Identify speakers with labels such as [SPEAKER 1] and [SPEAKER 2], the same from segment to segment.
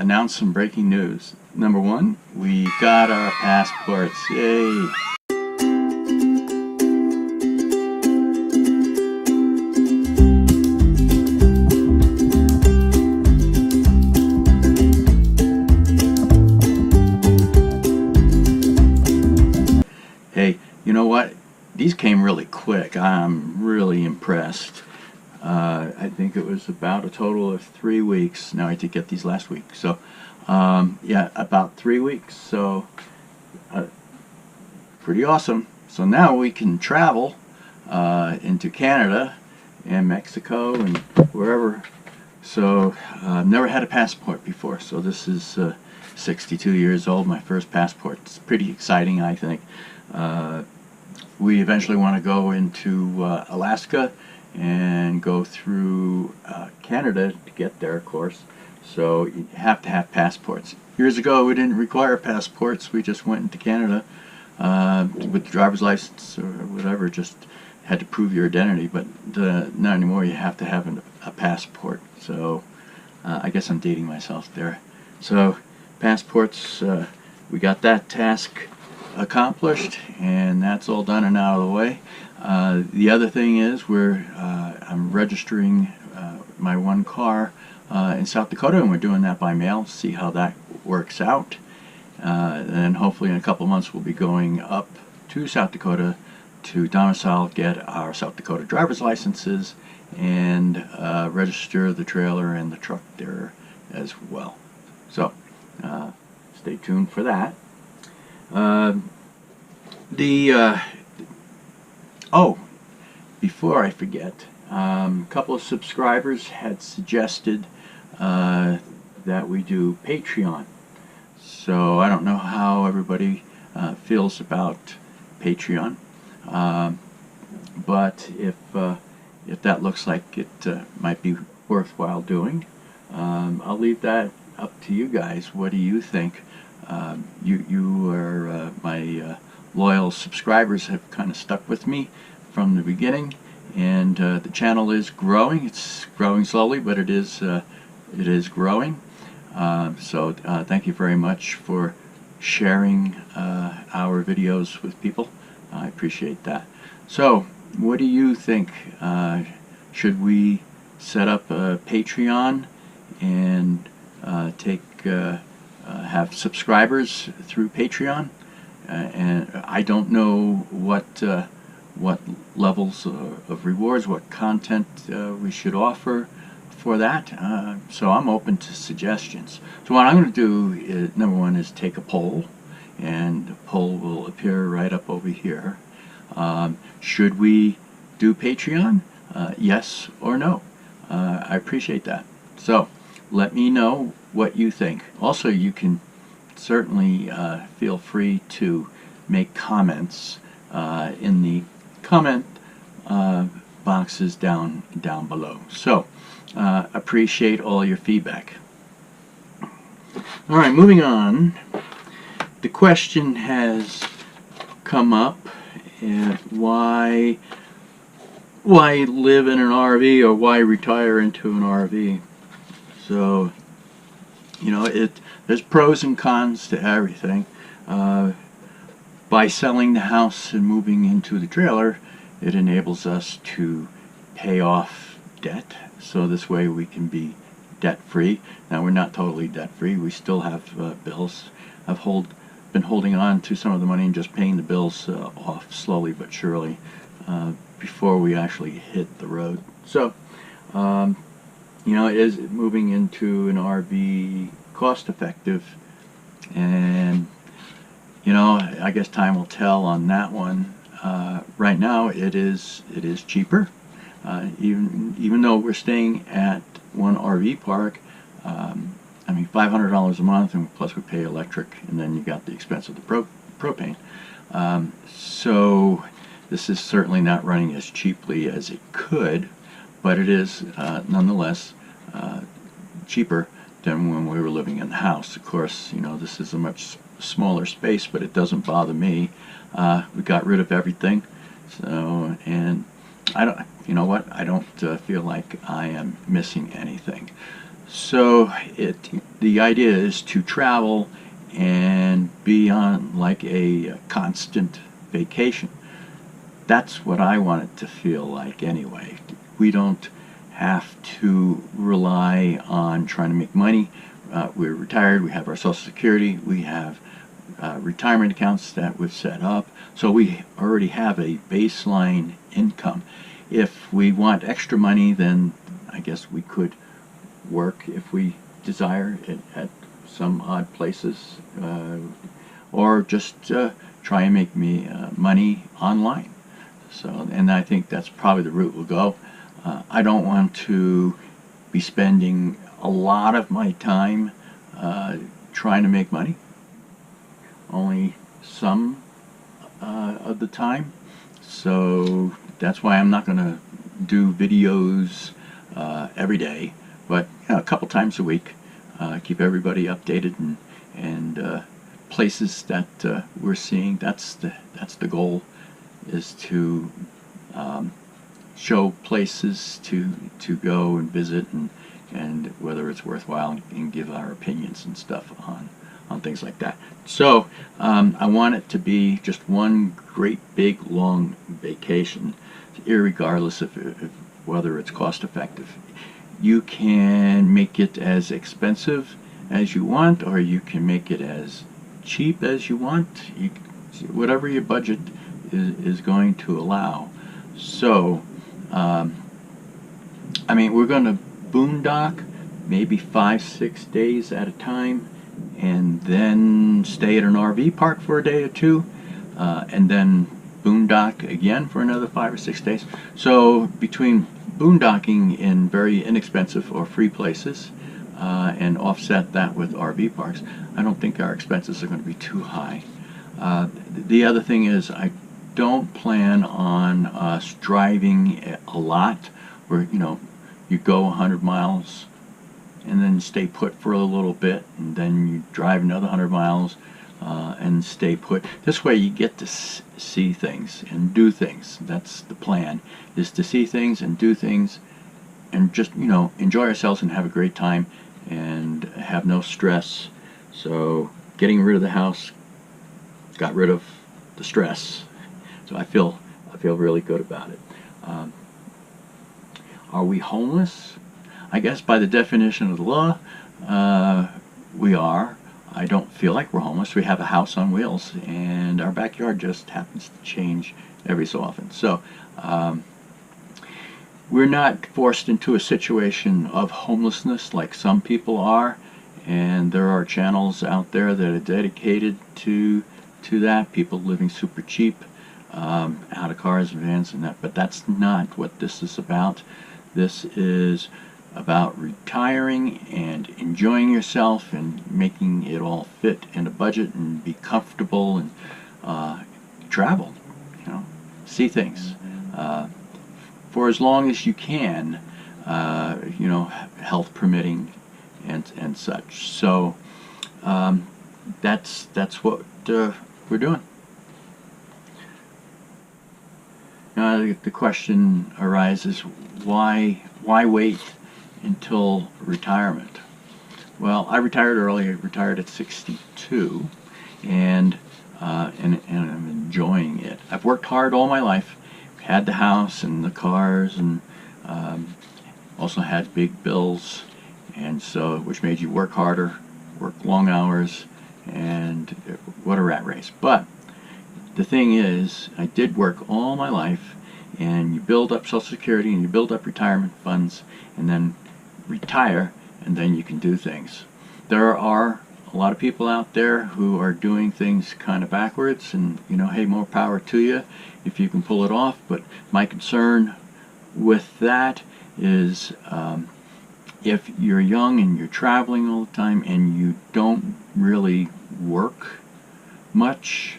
[SPEAKER 1] announce some breaking news. Number one, we got our passports. Yay! Hey, you know what? These came really quick. I'm really impressed. I think it was about a total of 3 weeks. Now I did get these last week. So, yeah, about 3 weeks. So, pretty awesome. So now we can travel into Canada and Mexico and wherever. So, I've never had a passport before. So this is 62 years old, my first passport. It's pretty exciting, I think. We eventually want to go into Alaska and go through Canada to get there, of course. So you have to have passports. Years ago, we didn't require passports. We just went into Canada with the driver's license or whatever. Just had to prove your identity. But not anymore. You have to have a passport. So I guess I'm dating myself there. So passports, we got that task accomplished, and that's all done and out of the way. The other thing is I'm registering my one car in South Dakota, and we're doing that by mail. See how that works out. And hopefully in a couple months we'll be going up to South Dakota to domicile, get our South Dakota driver's licenses, and register the trailer and the truck there as well. So stay tuned for that. Oh, before I forget, a couple of subscribers had suggested that we do Patreon. So I don't know how everybody feels about Patreon, but if that looks like it might be worthwhile doing, I'll leave that up to you guys. What do you think? You are my loyal subscribers, have kind of stuck with me from the beginning, and the channel is growing. It's growing slowly, but it is growing. So thank you very much for sharing our videos with people. I appreciate that. So what do you think? Should we set up a Patreon and have subscribers through Patreon? And I don't know what levels of rewards, what content we should offer for that. So I'm open to suggestions. So what I'm going to do is, number one, is take a poll, and the poll will appear right up over here. Should we do Patreon? Yes or no? I appreciate that. So let me know what you think. Also, you can certainly feel free to make comments in the comment boxes down below. So appreciate all your feedback. All right, moving on. The question has come up: why live in an RV, or why retire into an RV? So, you know, there's pros and cons to everything. By selling the house and moving into the trailer, it enables us to pay off debt. So this way we can be debt-free. Now, we're not totally debt-free. We still have bills. I've been holding on to some of the money and just paying the bills off slowly but surely before we actually hit the road. So, you know, is moving into an RV cost-effective? And you know, I guess time will tell on that one. Right now, it is cheaper. Even though we're staying at one RV park, I mean, $500 a month, and plus we pay electric, and then you got the expense of the propane. So this is certainly not running as cheaply as it could, but it is nonetheless cheaper than when we were living in the house. Of course, you know, this is a much smaller space, but it doesn't bother me. We got rid of everything, so, and I don't, you know what, I don't feel like I am missing anything. So it the idea is to travel and be on like a constant vacation. That's what I want it to feel like anyway. We don't have to rely on trying to make money. We're retired, we have our Social Security, we have retirement accounts that we've set up, so we already have a baseline income. If we want extra money, then I guess we could work if we desire it at some odd places, or just try and make me money online. So, and I think that's probably the route we'll go. I don't want to be spending a lot of my time trying to make money. Only some of the time. So that's why I'm not going to do videos every day, but a couple times a week. Keep everybody updated and places that we're seeing. That's the goal, is to show places to go and visit, and whether it's worthwhile, and give our opinions and stuff on things like that. So I want it to be just one great big long vacation, irregardless of whether it's cost effective. You can make it as expensive as you want, or you can make it as cheap as you want. Whatever your budget is going to allow. So I mean, we're going to boondock maybe 5-6 days at a time, and then stay at an RV park for a day or two, and then boondock again for another 5 or 6 days. So between boondocking in very inexpensive or free places and offset that with RV parks, I don't think our expenses are going to be too high. The other thing is, I don't plan on us driving a lot, where you go 100 miles and then stay put for a little bit, and then you drive another 100 miles and stay put. This way you get to see things and do things. That's the plan, is to see things and do things and just enjoy ourselves and have a great time and have no stress. So getting rid of the house got rid of the stress. So I feel really good about it. Are we homeless? I guess by the definition of the law, we are. I don't feel like we're homeless. We have a house on wheels, and our backyard just happens to change every so often. So we're not forced into a situation of homelessness like some people are, and there are channels out there that are dedicated to that. People living super cheap, out of cars and vans and that. But that's not what this is about. This is about retiring and enjoying yourself and making it all fit in a budget and be comfortable and travel, see things for as long as you can, health permitting and such. So that's what we're doing. Now the question arises, why wait until retirement? Well, I retired early. I retired at 62, and I'm enjoying it. I've worked hard all my life, had the house and the cars, and also had big bills, and so which made you work harder, work long hours, and what a rat race. But the thing is, I did work all my life, and you build up Social Security and you build up retirement funds, and then retire, and then you can do things. There are a lot of people out there who are doing things kind of backwards, and hey, more power to you if you can pull it off. But my concern with that is, if you're young and you're traveling all the time and you don't really work much,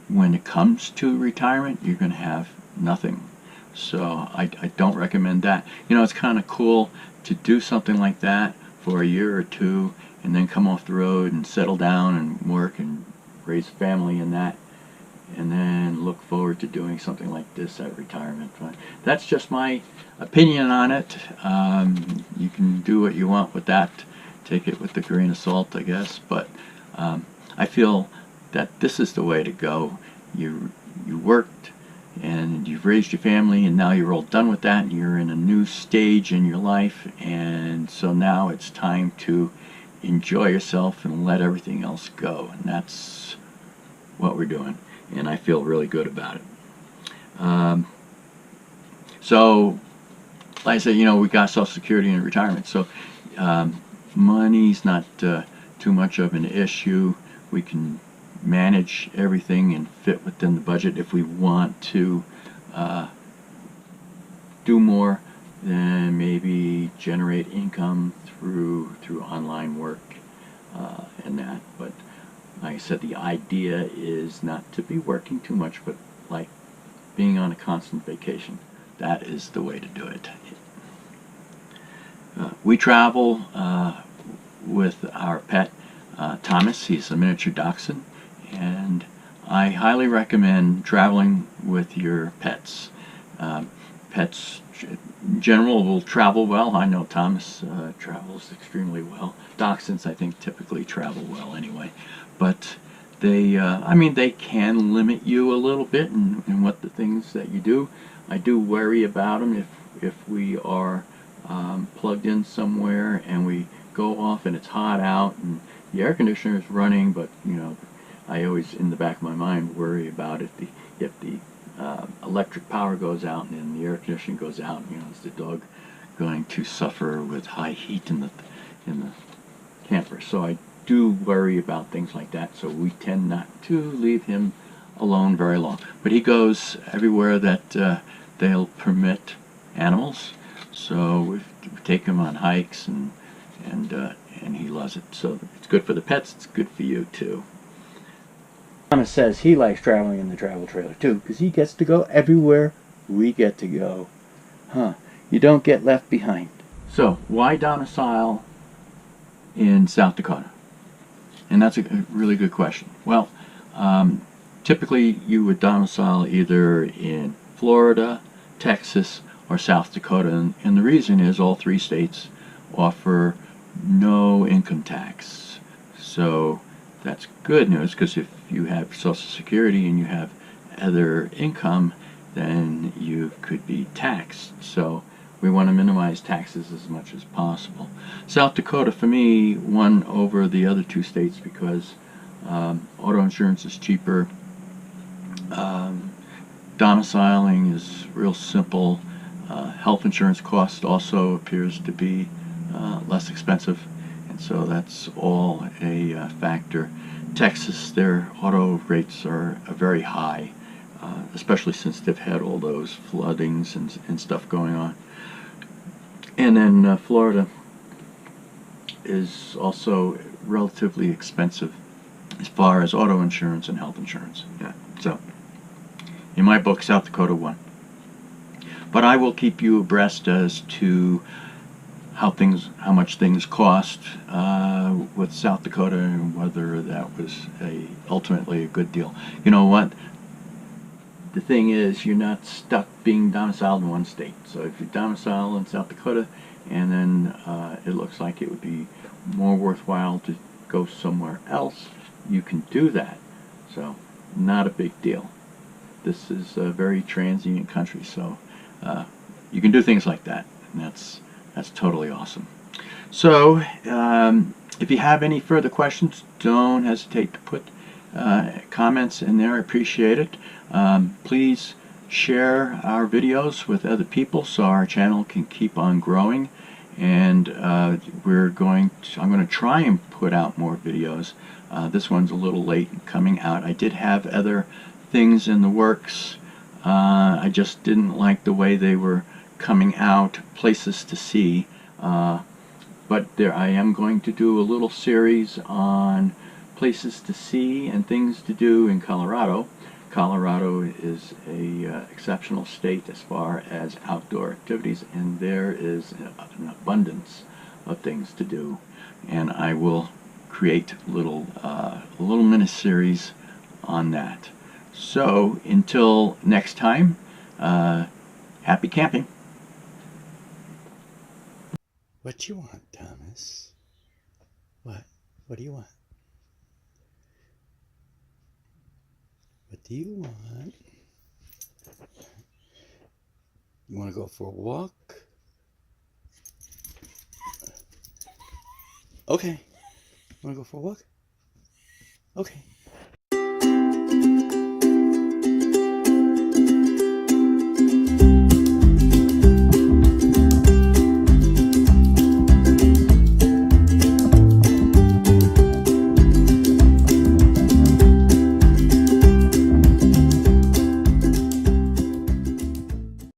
[SPEAKER 1] when it comes to retirement, you're going to have nothing. So I don't recommend that. It's kind of cool to do something like that for a year or two, and then come off the road and settle down and work and raise a family and that. and then look forward to doing something like this at retirement. But that's just my opinion on it. You can do what you want with that. Take it with a grain of salt, I guess. But I feel that this is the way to go. You worked and you've raised your family, and now you're all done with that, and you're in a new stage in your life, and so now it's time to enjoy yourself and let everything else go. And that's what we're doing, and I feel really good about it. So like I said, you know, we got Social Security and retirement, so money's not too much of an issue. We can manage everything and fit within the budget. If we want to do more, then maybe generate income through online work and that. But like I said, the idea is not to be working too much, but like being on a constant vacation. That is the way to do it. We travel with our pet Thomas. He's a miniature dachshund, and I highly recommend traveling with your pets. Pets in general will travel well. I know Thomas travels extremely well. Dachshunds, I think, typically travel well anyway. But they, I mean, they can limit you a little bit in what the things that you do. I do worry about them if we are plugged in somewhere and we go off and it's hot out and the air conditioner is running, but you know, I always in the back of my mind worry about if the electric power goes out and then the air conditioning goes out. You know, is the dog going to suffer with high heat in the camper? So I do worry about things like that. So we tend not to leave him alone very long. But he goes everywhere that they'll permit animals. So we take him on hikes and he loves it. So it's good for the pets. It's good for you too. Thomas says he likes traveling in the travel trailer too, because he gets to go everywhere we get to go. You don't get left behind. So why domicile in South Dakota? And that's a really good question. Well, typically you would domicile either in Florida, Texas, or South Dakota, and the reason is all three states offer no income tax. So that's good news, because if you have Social Security and you have other income, then you could be taxed. So we want to minimize taxes as much as possible. South Dakota, for me, won over the other two states because auto insurance is cheaper. Domiciling is real simple. Health insurance cost also appears to be less expensive, and so that's all a factor. Texas, their auto rates are very high, especially since they've had all those floodings and stuff going on. And then Florida is also relatively expensive as far as auto insurance and health insurance. Yeah. So in my book, South Dakota won. But I will keep you abreast as to how much things cost with South Dakota, and whether that was ultimately a good deal. You know what? The thing is, you're not stuck being domiciled in one state. So if you domicile in South Dakota, and then it looks like it would be more worthwhile to go somewhere else, you can do that. So not a big deal. This is a very transient country, so you can do things like that, and that's totally awesome. So if you have any further questions, don't hesitate to put comments in there. I appreciate it. Please share our videos with other people so our channel can keep on growing, and I'm going to try and put out more videos. This one's a little late coming out. I did have other things in the works. I just didn't like the way they were coming out, places to see. But I am going to do a little series on places to see and things to do in Colorado. Colorado is a exceptional state as far as outdoor activities, and there is an abundance of things to do. And I will create a little mini series on that. So until next time, happy camping.
[SPEAKER 2] What you want, Thomas? What? What do you want? What do you want? You want to go for a walk? Okay. You want to go for a walk? Okay.